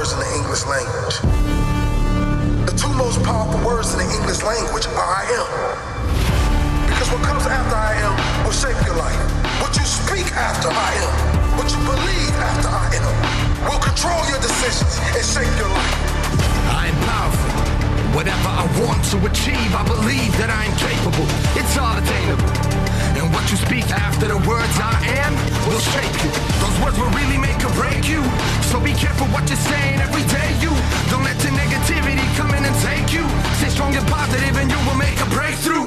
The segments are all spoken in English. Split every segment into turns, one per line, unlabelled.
words in the English language. The two most powerful words in the English language are I am. Because what comes after I am will shape your life. What you speak after I am, what you believe after I am, will control your decisions and shape your life.
I am powerful. Whatever I want to achieve, I believe that I am capable. It's all attainable. And what you speak after the words I am will shape you. Those words will really make or break you. So be careful what you're saying every day. You don't let the negativity come in and take you. Stay strong and positive and you will make a breakthrough.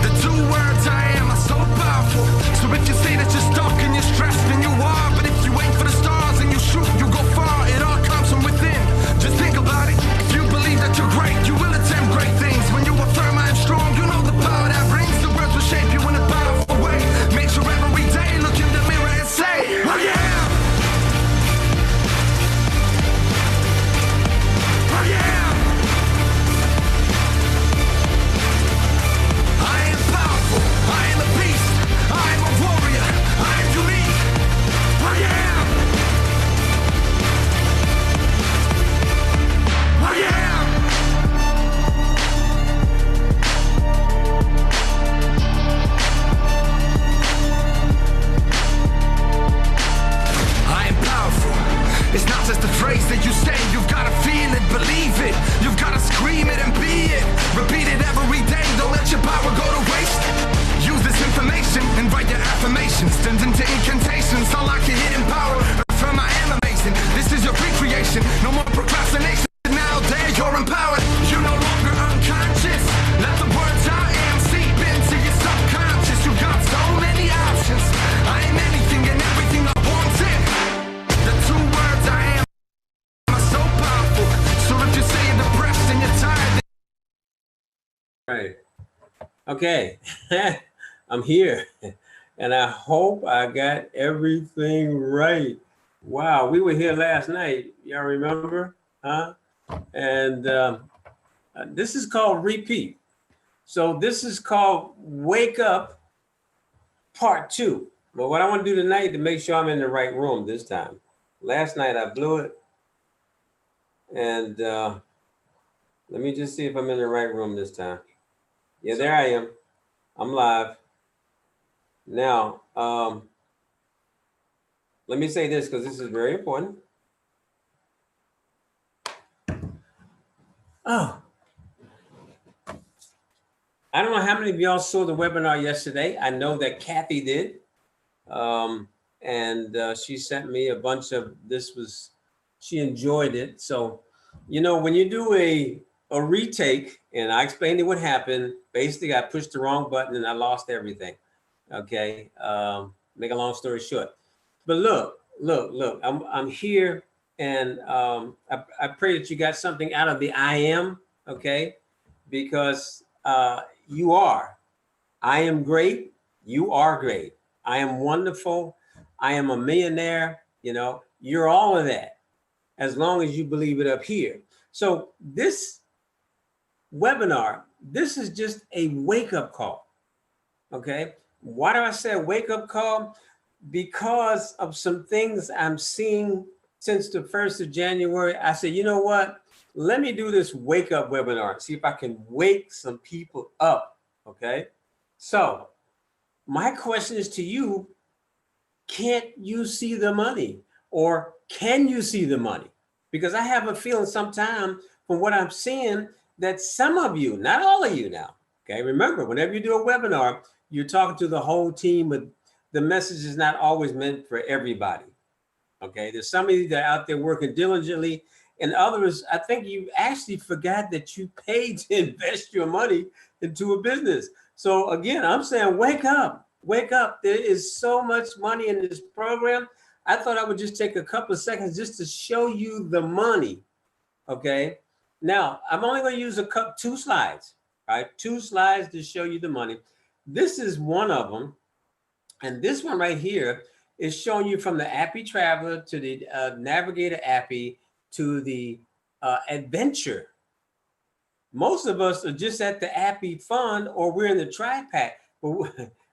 The two words I am are so powerful. So if you say that you're stuck and you're stressed, then you are. But if you aim for the stars and you shoot, you go far. It all comes from within. Just think about it. If you believe that you're great, you will attempt great things. When you affirm I am strong, you know the power that brings. The words will shape you in a powerful way. Make sure every day look in the mirror and say, I am. I am. I am powerful. I am a beast. I am a warrior. I am unique. I am. I am. I am powerful. It's not just a phrase that you say. You've got to feel it, believe it. You've got to scream it and be it. Repeat it every day. Don't let your power go to waste. Use this information and write your affirmations. Turns into incantations. Unlock your hidden power. Affirm I am amazing. This is your recreation. No more procrastination. Now there you're empowered. You're no longer unconscious. Let the words I am seep into your subconscious. You got so many options. I am anything and everything I wanted. The two words I am are so powerful. So if you say you're depressed and you're tired.
Right. Okay. I'm here. And I hope I got everything right. Wow. We were here last night. Y'all remember? Huh? And this is called repeat. So this is called wake up part 2. But what I want to do tonight to make sure I'm in the right room this time. Last night I blew it. And let me just see if I'm in the right room this time. Yeah, there I am. I'm live. Now, let me say this because this is very important. Oh, I don't know how many of y'all saw the webinar yesterday. I know that Kathy did. And she sent me a bunch of, she enjoyed it. So, you know, when you do a retake, and I explained to you what happened, basically I pushed the wrong button and I lost everything. Okay, make a long story short. But look, I'm here. And I pray that you got something out of the I am, okay? Because you are. I am great. You are great. I am wonderful. I am a millionaire. You know, you're all of that as long as you believe it up here. So this webinar, this is just a wake-up call, okay? Why do I say a wake-up call? Because of some things I'm seeing since the 1st of January. I said, you know what? Let me do this wake up webinar, see if I can wake some people up, okay? So my question is to you, can't you see the money? Or can you see the money? Because I have a feeling sometime from what I'm seeing that some of you, not all of you now, okay? Remember, whenever you do a webinar, you're talking to the whole team, but the message is not always meant for everybody. Okay, there's some of you that are out there working diligently, and others, I think you actually forgot that you paid to invest your money into a business. So again, I'm saying, wake up, wake up. There is so much money in this program. I thought I would just take a couple of seconds just to show you the money, okay? Now, I'm only gonna use two slides, right? 2 slides to show you the money. This is one of them. And this one right here is showing you from the Appi Traveler to the Navigator Appi to the Adventure. Most of us are just at the Appi Fund or we're in the Tri-Pack, but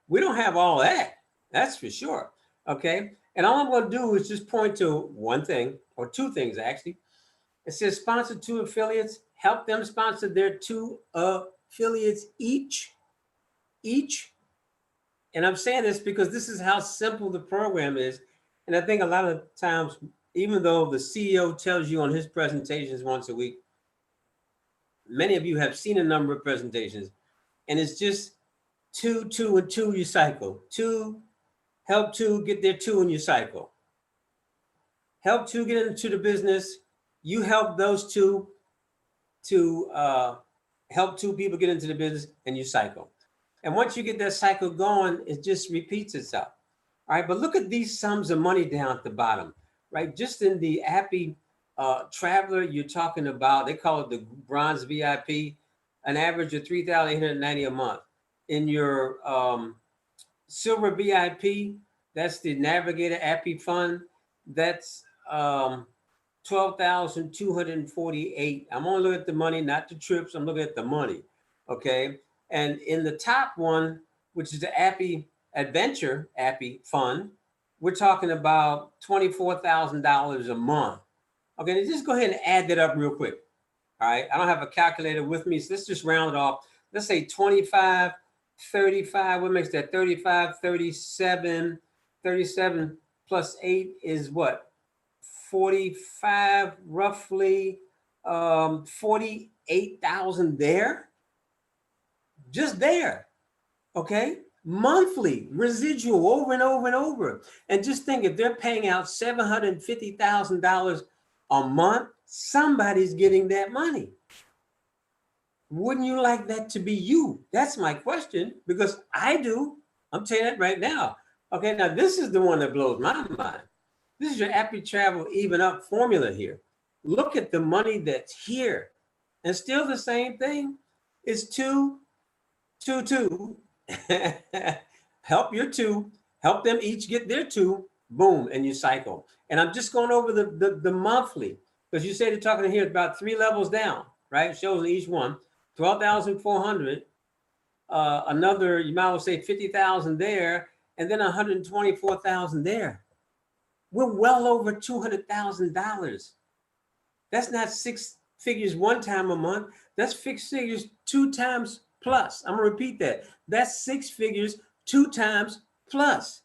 we don't have all that. That's for sure, okay? And all I'm gonna do is just point to one thing, or 2 things actually. It says sponsor 2 affiliates, help them sponsor their 2 affiliates each. And I'm saying this because this is how simple the program is. And I think a lot of times, even though the CEO tells you on his presentations once a week, many of you have seen a number of presentations, and it's just 2, 2, and 2, you cycle. 2, help 2 get their 2 in your cycle. Help 2 get into the business. You help those 2 to help 2 people get into the business, and you cycle. And once you get that cycle going, it just repeats itself. All right, but look at these sums of money down at the bottom, right? Just in the Appi Traveler, you're talking about, they call it the Bronze VIP, an average of $3,890 a month. In your Silver VIP, that's the Navigator Appi Fund, that's $12,248. I'm only looking at the money, not the trips. I'm looking at the money, okay? And in the top one, which is the Appi Adventure Appi Fund, we're talking about $24,000 a month. Okay, just go ahead and add that up real quick. All right, I don't have a calculator with me, so let's just round it off. Let's say 25, 35, what makes that? 35, 37, 37 plus 8 is what? 45, roughly 48,000 there. Just there, okay? Monthly residual over and over and over. And just think, if they're paying out $750,000 a month, somebody's getting that money. Wouldn't you like that to be you? That's my question, because I do. I'm telling you that right now. Okay, now this is the one that blows my mind. This is your Appi Travel Even Up formula here. Look at the money that's here. And still the same thing. It's 2, 2, 2. Help your 2. Help them each get their 2. Boom, and you cycle. And I'm just going over the monthly, because you say they're talking here about 3 levels down, right? Shows in each one. 12,400. Another, you might as well say 50,000 there, and then 124,000 there. We're well over $200,000. That's not 6 figures one time a month. That's 6 figures 2 times plus. I'm gonna repeat that. That's 6 figures 2 times plus.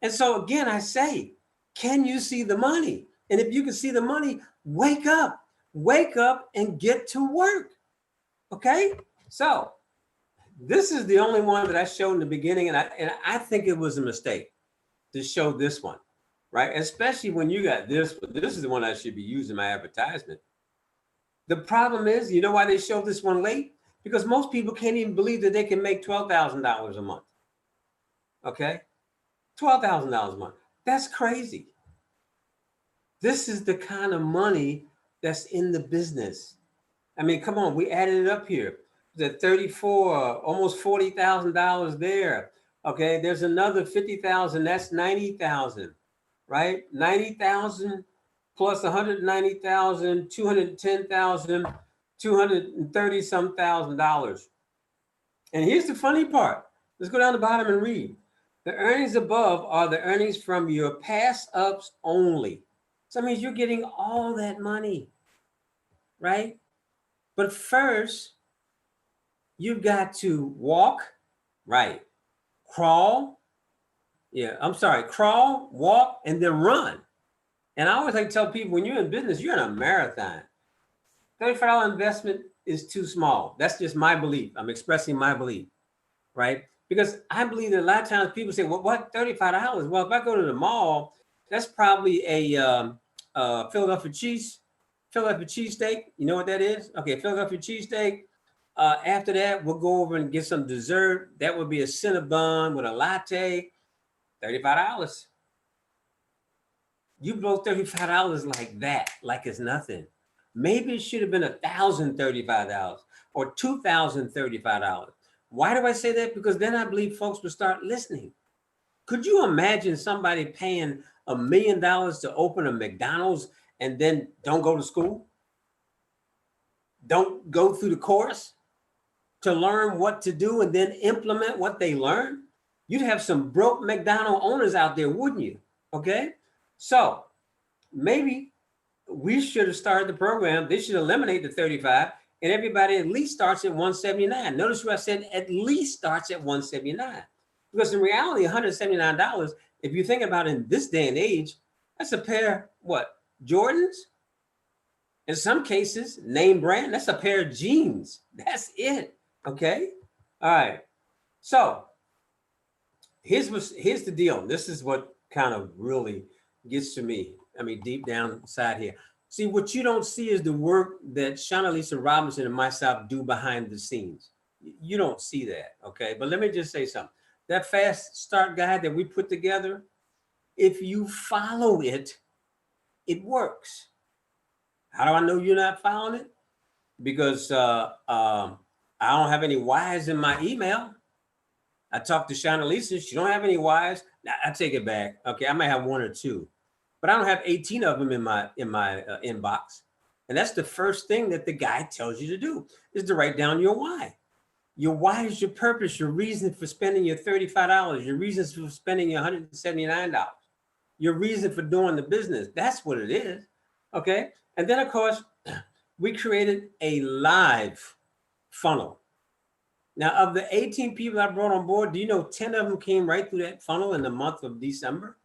And so again, I say, can you see the money? And if you can see the money, wake up and get to work. Okay? So this is the only one that I showed in the beginning, and I think it was a mistake to show this one, right? Especially when you got this one. This is the one I should be using my advertisement. The problem is, you know why they showed this one late? Because most people can't even believe that they can make $12,000 a month. Okay? $12,000 a month. That's crazy. This is the kind of money that's in the business. I mean, come on, we added it up here. The 34, almost $40,000 there. Okay, there's another 50,000, that's 90,000, right? 90,000 plus 190,000, 210,000, 230 some $1,000. And here's the funny part. Let's go down the bottom and read. The earnings above are the earnings from your pass ups only. So that means you're getting all that money, right? But first, you've got to walk, right? Crawl, crawl, walk, and then run. And I always like to tell people, when you're in business, you're in a marathon. $35 investment is too small. That's just my belief. I'm expressing my belief, right? Because I believe that a lot of times people say, well, what, $35? Well, if I go to the mall, that's probably a Philadelphia cheesesteak. You know what that is? Okay, Philadelphia cheesesteak. After that, we'll go over and get some dessert. That would be a Cinnabon with a latte. $35. You blow $35 like that, like it's nothing. Maybe it should have been $1,035 or $2,035. Why do I say that? Because then I believe folks will start listening. Could you imagine somebody paying $1 million to open a McDonald's and then don't go to school? Don't go through the course to learn what to do and then implement what they learn? You'd have some broke McDonald's owners out there, wouldn't you? Okay? So maybe we should have started the program. They should eliminate the 35, and everybody at least starts at 179. Notice what I said, at least starts at 179. Because in reality, $179, if you think about it in this day and age, that's a pair, what, Jordans? In some cases, name brand, that's a pair of jeans. That's it. Okay. All right. So here's the deal. This is what kind of really gets to me. I mean, deep down inside here. See, what you don't see is the work that Shauna Lisa Robinson and myself do behind the scenes. You don't see that. Okay. But let me just say something. That fast start guide that we put together, if you follow it, it works. How do I know you're not following it? Because I don't have any Y's in my email. I talked to Shauna Lisa. She don't have any Y's. Now, I take it back. Okay, I might have one or two, but I don't have 18 of them in my inbox. And that's the first thing that the guy tells you to do, is to write down your why. Your why is your purpose, your reason for spending your $35, your reasons for spending your $179, your reason for doing the business. That's what it is. Okay. And then, of course, we created a live funnel. Now, of the 18 people I brought on board, do you know 10 of them came right through that funnel in the month of December?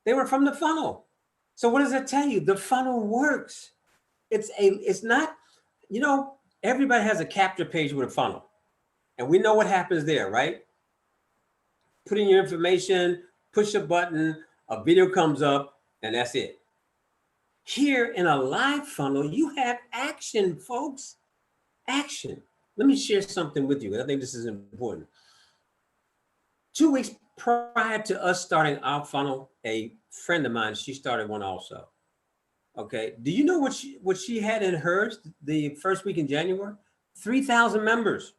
They were from the funnel. So what does that tell you? The funnel works. It's not, you know, everybody has a capture page with a funnel. And we know what happens there, right? Put in your information, push a button, a video comes up, and that's it. Here in a live funnel, you have action, folks. Action. Let me share something with you. I think this is important. 2 weeks prior to us starting our funnel, a friend of mine, she started one also. Okay. Do you know what she had in hers the first week in January? 3,000 members.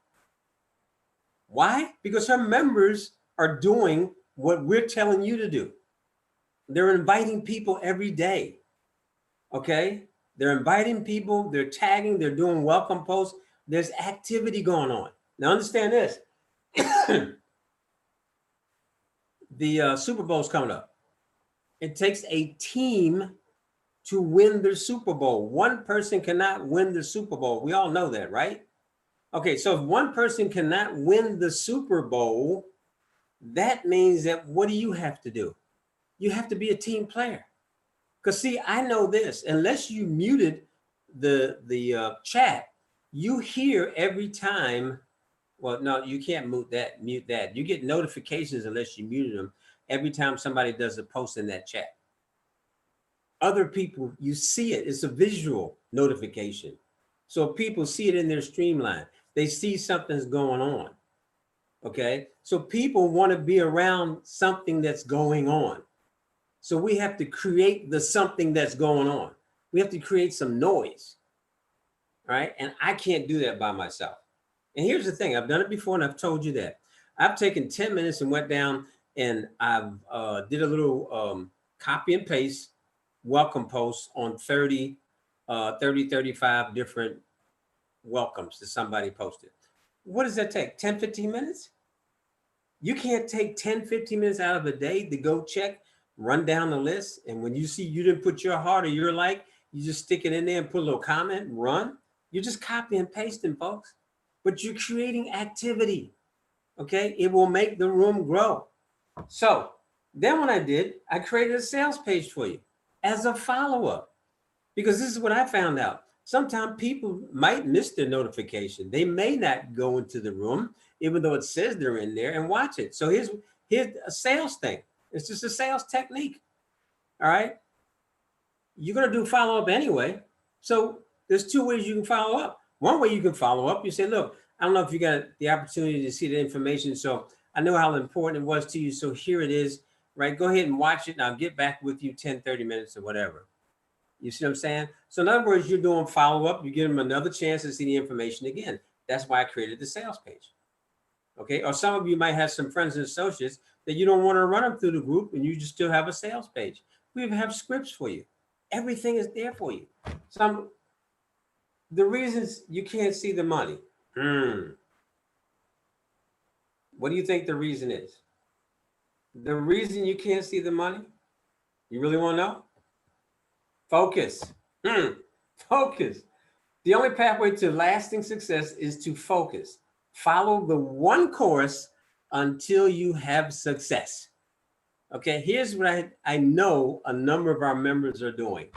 Why? Because her members are doing what we're telling you to do. They're inviting people every day. Okay. They're inviting people, they're tagging, they're doing welcome posts. There's activity going on. Now understand this. The Super Bowl's coming up. It takes a team to win the Super Bowl. One person cannot win the Super Bowl. We all know that, right? Okay, so if one person cannot win the Super Bowl, that means that what do you have to do? You have to be a team player. Because see, I know this, unless you muted the chat, you hear every time, well, no, you can't mute that. You get notifications unless you muted them every time somebody does a post in that chat. Other people, you see it. It's a visual notification. So people see it in their streamline. They see something's going on. Okay. So people want to be around something that's going on. So we have to create the something that's going on. We have to create some noise. Right. And I can't do that by myself. And here's the thing. I've done it before and I've told you that. I've taken 10 minutes and went down and I've did a little copy and paste welcome posts on 35 different welcomes that somebody posted. What does that take? 10, 15 minutes? You can't take 10, 15 minutes out of a day to go check, run down the list. And when you see you didn't put your heart or your like, you just stick it in there and put a little comment and run. You're just copy and pasting, folks. But you're creating activity. Okay? It will make the room grow. So then what I did, I created a sales page for you as a follow-up. Because this is what I found out. Sometimes people might miss their notification. They may not go into the room, even though it says they're in there, and watch it. So here's a sales thing. It's just a sales technique. All right. You're going to do follow-up anyway. So there's two ways you can follow up. One way you can follow up, you say, look, I don't know if you got the opportunity to see the information. So I know how important it was to you. So here it is, right? Go ahead and watch it and I'll get back with you 10, 30 minutes or whatever. You see what I'm saying? So in other words, you're doing follow-up. You give them another chance to see the information again. That's why I created the sales page. Okay. Or some of you might have some friends and associates that you don't want to run them through the group and you just still have a sales page. We even have scripts for you. Everything is there for you. The reasons you can't see the money. What do you think the reason is? The reason you can't see the money? You really want to know? Focus. Focus. The only pathway to lasting success is to focus. Follow the one course until you have success. Okay, here's what I know a number of our members are doing.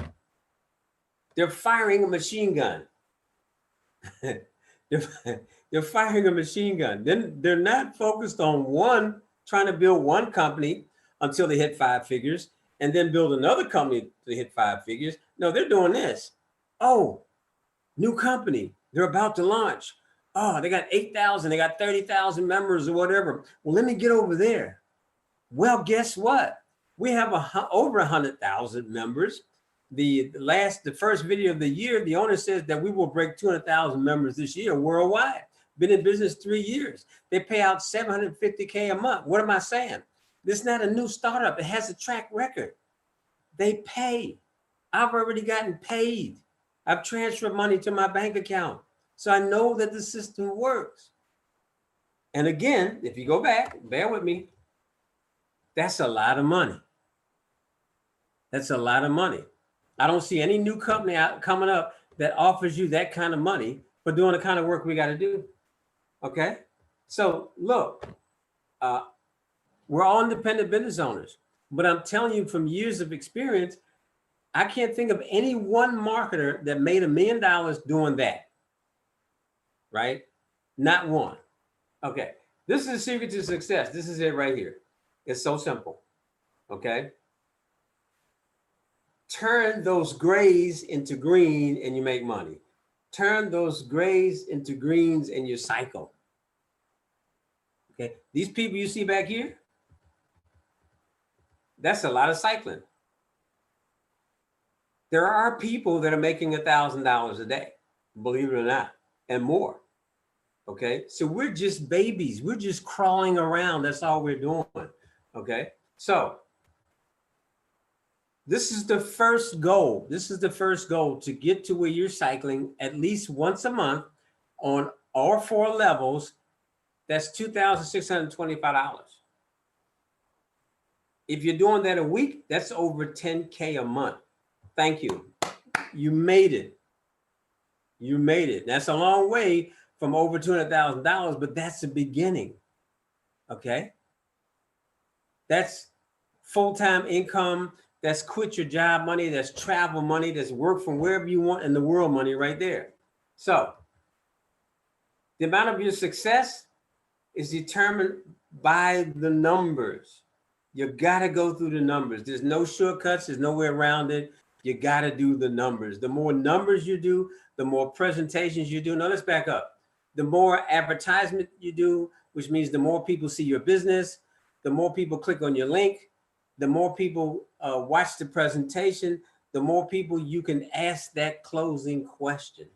They're firing a machine gun. they're firing a machine gun. Then they're not focused on one, trying to build one company until they hit 5 figures and then build another company to hit 5 figures. No, they're doing this. Oh, new company. They're about to launch. Oh, they got 8,000, they got 30,000 members or whatever. Well, let me get over there. Well, guess what? We have over 100,000 members. The first video of the year, the owner says that we will break 200,000 members this year worldwide. Been in business 3 years. They pay out $750K a month. What am I saying? This is not a new startup. It has a track record. They pay. I've already gotten paid. I've transferred money to my bank account. So I know that the system works. And again, if you go back, bear with me, that's a lot of money. That's a lot of money. I don't see any new company coming up that offers you that kind of money for doing the kind of work we got to do. Okay? So look, we're all independent business owners, but I'm telling you from years of experience, I can't think of any one marketer that made $1 million doing that. Right? Not one. Okay. This is the secret to success. This is it right here. It's so simple. Okay. Turn those grays into green and you make money. Turn those grays into greens and you cycle. Okay. These people you see back here, that's a lot of cycling. There are people that are making $1,000 a day, believe it or not, and more. Okay, so we're just babies. We're just crawling around. That's all we're doing. Okay, so this is the first goal. This is the first goal, to get to where you're cycling at least once a month on all 4 levels. That's $2,625. If you're doing that a week, that's over $10K a month. Thank you. You made it. You made it. That's a long way from over $200,000, but that's the beginning. Okay. That's full-time income. That's quit your job money. That's travel money. That's work from wherever you want in the world money right there. So the amount of your success is determined by the numbers. You got to go through the numbers. There's no shortcuts. There's no way around it. You got to do the numbers. The more numbers you do, the more presentations you do. Now let's back up. The more advertisement you do, which means the more people see your business, the more people click on your link, the more people watch the presentation, the more people you can ask that closing question.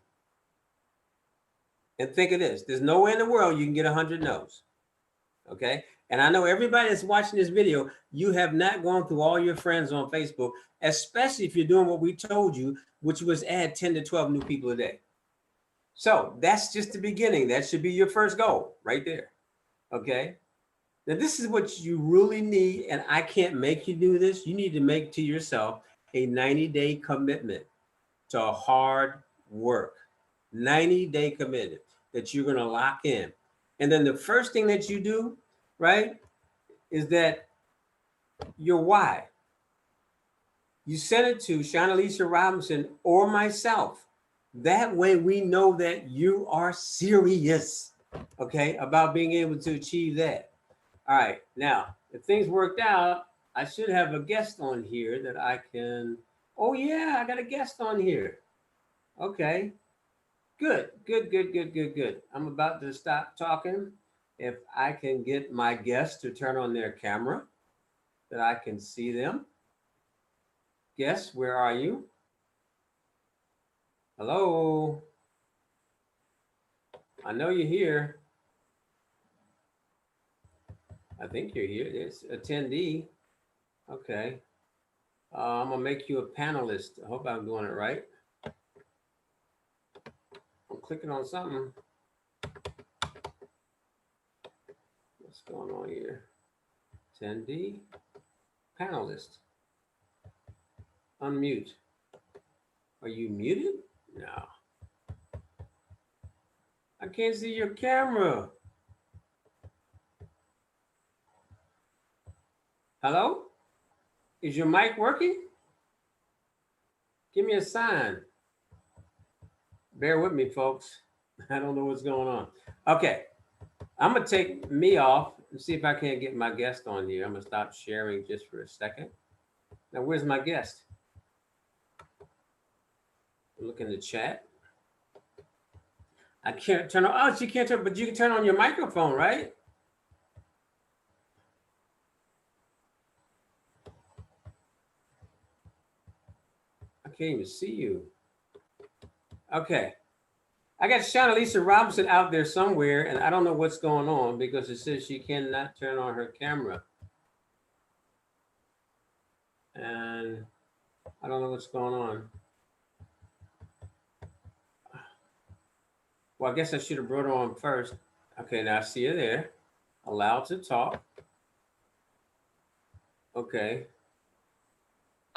And think of this, there's nowhere in the world you can get 100 no's, okay? And I know everybody that's watching this video, you have not gone through all your friends on Facebook, especially if you're doing what we told you, which was add 10 to 12 new people a day. So that's just the beginning. That should be your first goal right there, okay? Now, this is what you really need, and I can't make you do this. You need to make to yourself a 90-day commitment to hard work. 90-day commitment that you're going to lock in. And then the first thing that you do, right, is that your why. You send it to Shawnalisa Robinson or myself. That way we know that you are serious, okay, about being able to achieve that. All right, now, if things worked out, I should have a guest on here that I can, oh yeah, I got a guest on here. Okay, good. I'm about to stop talking. If I can get my guest to turn on their camera, that I can see them. Guest, where are you? Hello? I know you're here. I think you're here. It's attendee. Okay. I'm gonna make you a panelist. I hope I'm doing it right. I'm clicking on something. What's going on here? Attendee, panelist. Unmute. Are you muted? No. I can't see your camera. Hello? Is your mic working? Give me a sign. Bear with me, folks. I don't know what's going on. Okay. I'm going to take me off and see if I can't get my guest on here. I'm going to stop sharing just for a second. Now, where's my guest? Look in the chat. I can't turn on. Oh, she can't turn, but you can turn on your microphone, right? I can't even see you. Okay. I got Shauna Lisa Robinson out there somewhere, and I don't know what's going on because it says she cannot turn on her camera. And I don't know what's going on. Well, I guess I should have brought her on first. Okay, now I see her there. Allowed to talk. Okay.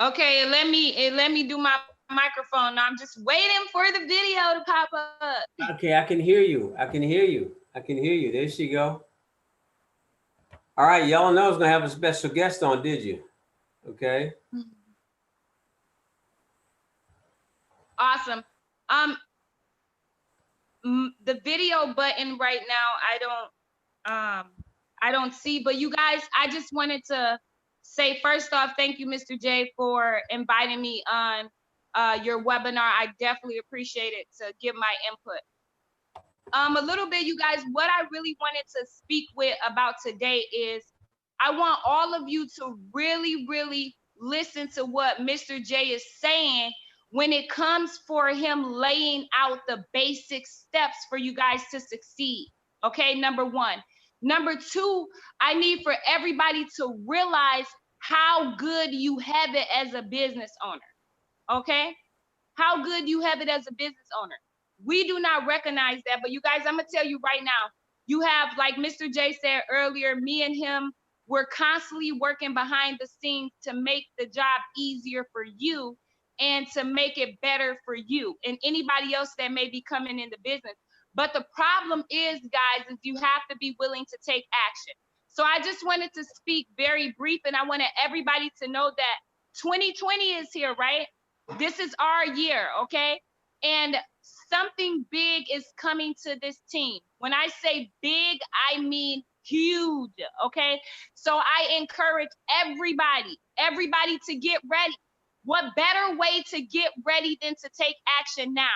Okay, let me do my microphone. Now I'm just waiting for the video to pop up.
Okay, I can hear you. I can hear you. I can hear you. There she go. All right, y'all know I was gonna have a special guest on, did you? Okay.
Awesome. The video button right now I don't see, but you guys, I just wanted to say first off, thank you, Mr. J, for inviting me on your webinar. I definitely appreciate it to give my input. A little bit, you guys, what I really wanted to speak with about today is I want all of you to really, really listen to what Mr. J is saying when it comes for him laying out the basic steps for you guys to succeed. Okay, number one. Number two, I need for everybody to realize how good you have it as a business owner. Okay, how good you have it as a business owner. We do not recognize that, but you guys, I'm gonna tell you right now, you have, like Mr. J said earlier, me and him, we're constantly working behind the scenes to make the job easier for you and to make it better for you and anybody else that may be coming in the business. But the problem is, guys, is you have to be willing to take action. So I just wanted to speak very brief, and I wanted everybody to know that 2020 is here, right? This is our year, okay? And something big is coming to this team. When I say big, I mean huge, okay? So I encourage everybody to get ready. What better way to get ready than to take action now?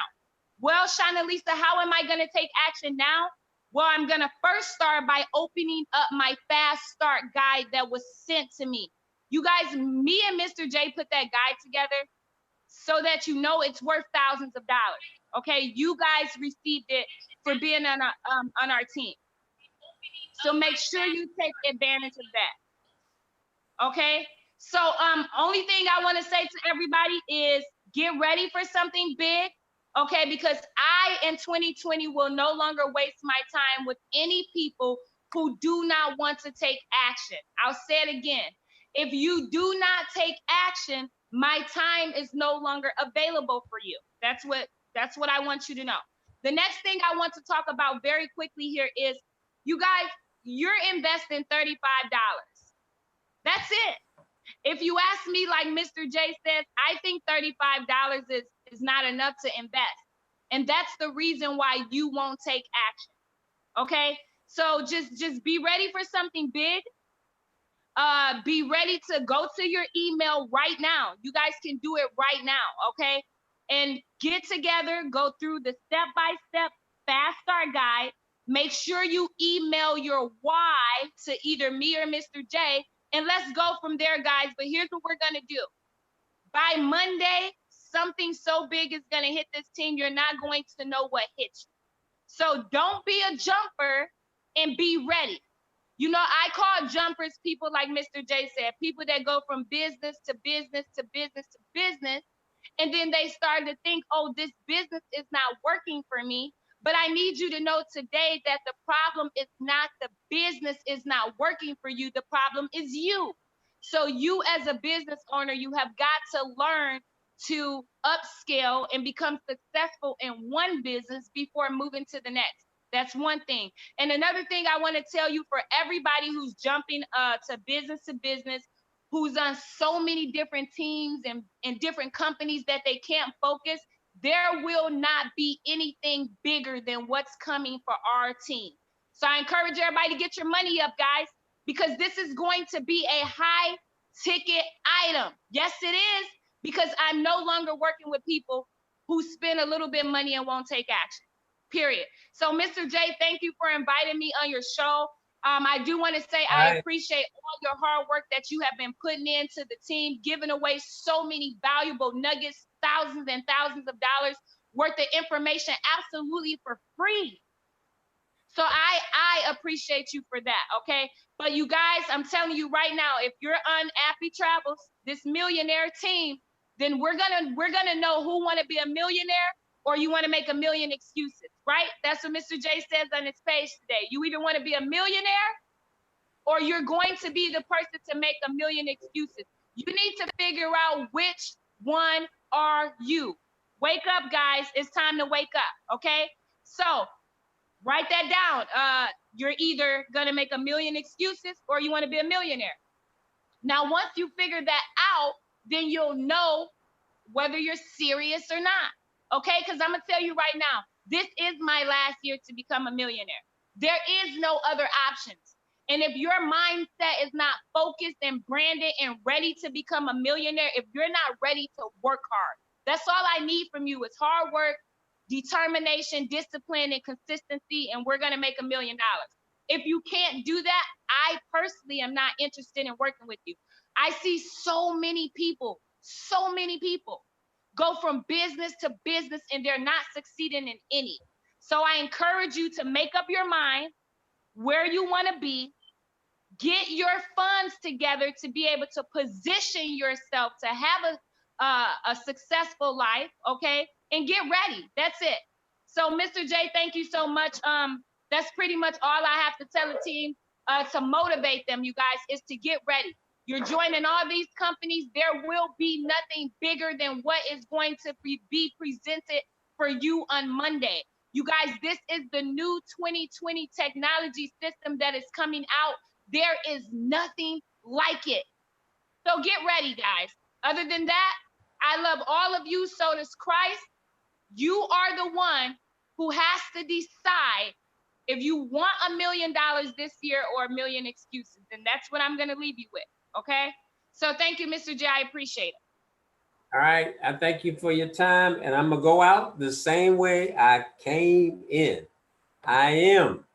Well, Shauna Lisa, how am I gonna take action now? Well, I'm gonna first start by opening up my fast start guide that was sent to me. You guys, me and Mr. J put that guide together so that you know it's worth thousands of dollars. Okay, you guys received it for being on our team. So make sure you take advantage of that. Okay, so only thing I want to say to everybody is get ready for something big. Okay, because I in 2020 will no longer waste my time with any people who do not want to take action. I'll say it again. If you do not take action, my time is no longer available for you. That's what I want you to know. The next thing I want to talk about very quickly here is, you guys, you're investing $35. That's it. If you ask me, like Mr. J says, I think $35 is not enough to invest. And that's the reason why you won't take action. Okay? So just be ready for something big. Be ready to go to your email right now. You guys can do it right now, okay? And get together, go through the step-by-step fast start guide. Make sure you email your why to either me or Mr. J, and let's go from there, guys. But here's what we're gonna do. By Monday, something so big is gonna hit this team, you're not going to know what hit you. So don't be a jumper and be ready. You know, I call jumpers people like Mr. J said, people that go from business to business to business to business. And then they start to think, oh, this business is not working for me. But I need you to know today that the problem is not the business is not working for you. The problem is you. So you as a business owner, you have got to learn to upscale and become successful in one business before moving to the next. That's one thing. And another thing I want to tell you, for everybody who's jumping to business, who's on so many different teams and different companies that they can't focus, there will not be anything bigger than what's coming for our team. So I encourage everybody to get your money up, guys, because this is going to be a high ticket item. Yes, it is, because I'm no longer working with people who spend a little bit of money and won't take action, period. So Mr. J, thank you for inviting me on your show. I do want to say I appreciate all your hard work that you have been putting into the team, giving away so many valuable nuggets, thousands and thousands of dollars worth of information absolutely for free. So I appreciate you for that, okay? But you guys, I'm telling you right now, if you're on Appi Travels, this millionaire team, then we're gonna know who want to be a millionaire or you want to make a million excuses, right? That's what Mr. J says on his page today. You either want to be a millionaire or you're going to be the person to make a million excuses. You need to figure out which one are you. Wake up, guys. It's time to wake up, okay? So write that down. You're either gonna make a million excuses or you want to be a millionaire. Now, once you figure that out, then you'll know whether you're serious or not. Okay, because I'm gonna tell you right now, this is my last year to become a millionaire. There is no other options. And if your mindset is not focused and branded and ready to become a millionaire, if you're not ready to work hard, that's all I need from you is hard work, determination, discipline, and consistency, and we're gonna make $1 million. If you can't do that, I personally am not interested in working with you. I see so many people go from business to business and they're not succeeding in any. So I encourage you to make up your mind where you want to be, get your funds together to be able to position yourself to have a successful life, okay? And get ready. That's it. So Mr. J, thank you so much. That's pretty much all I have to tell the team to motivate them, you guys, is to get ready. You're joining all these companies. There will be nothing bigger than what is going to be presented for you on Monday. You guys, this is the new 2020 technology system that is coming out. There is nothing like it. So get ready, guys. Other than that, I love all of you. So does Christ. You are the one who has to decide if you want $1 million this year or a million excuses. And that's what I'm going to leave you with. Okay. So thank you, Mr. J. I appreciate it.
All right. I thank you for your time. And I'm going to go out the same way I came in. I am